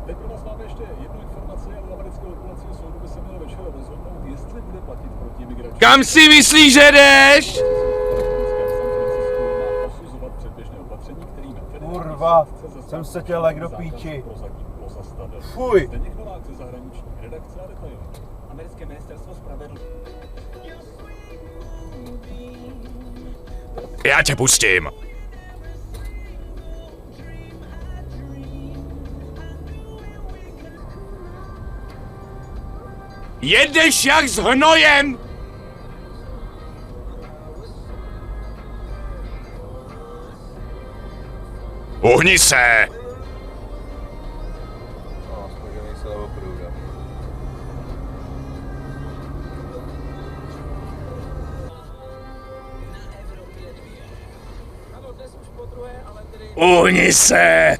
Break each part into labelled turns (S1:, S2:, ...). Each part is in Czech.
S1: Teď pro nás máme ještě jednu informaci, a u amerického odvolacího soudu by se mělo večer rozhodnout, jestli bude platit proti imigrační.
S2: Kam si myslíš, že jdeš?
S3: Kurva, jsem se tě lek do píči. Fuj.
S1: Americké ministerstvo spravedlnosti.
S2: Já tě pustím. Jedeš jak s hnojem! Uhni se!
S3: No, spožívej se levou průda.
S2: Uhni se!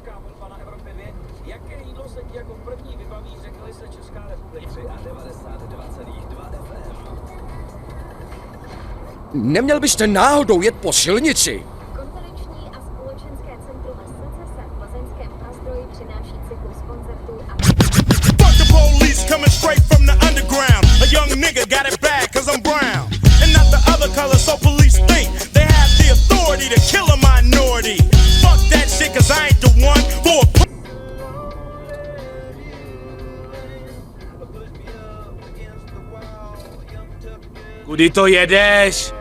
S4: Jaké jídlo se ti jako první vybaví, řekli se Česká republika? 92,2 FM.
S2: Neměl byste náhodou jet po silnici?
S5: Konferenční a společenské centrum SCC v Plzeňském Názdroji přináší cyklus koncertů a
S6: Fuck the police coming straight from the underground. A young nigga got it bad cause I'm brown. And not the other color, so police think they have the authority to kill a minority. Fuck that shit cause I ain't the one for a
S2: Kudy to jedeš?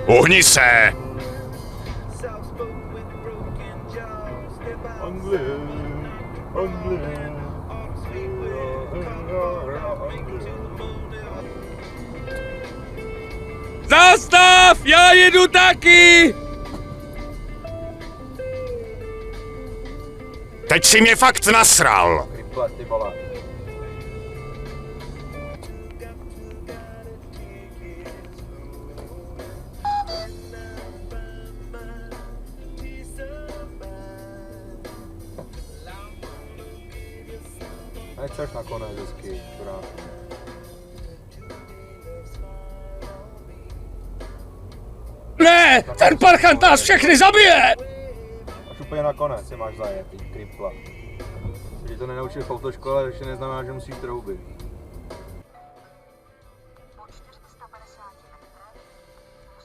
S2: Uhni se!
S3: Anglie, Anglie.
S2: Zastav! Já jedu taky! Teď si mě fakt nasral.
S3: Rychle, ty vole. Ať seš nakonec hezky, čurák.
S2: Ne! Ten parchant nás všechny zabije!
S3: Až úplně nakonec se máš zajet, ty kripla. Když to nenaučil v autoškole, ještě neznamená, že musíš troubit.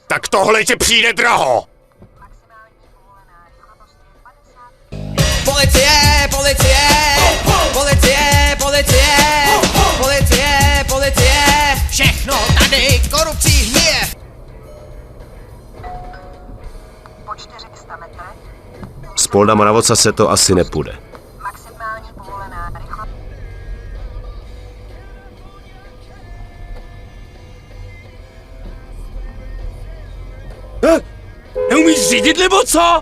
S2: Tak tohle ti přijde draho!
S7: Policie, policie, policie, policie, policie, policie, všechno tady korupcí hníje.
S5: po 400 metrech
S8: Z Polna Moravca se to asi nepůjde.
S5: maximální povolená rychlost.
S2: Neumíš řídit nebo co?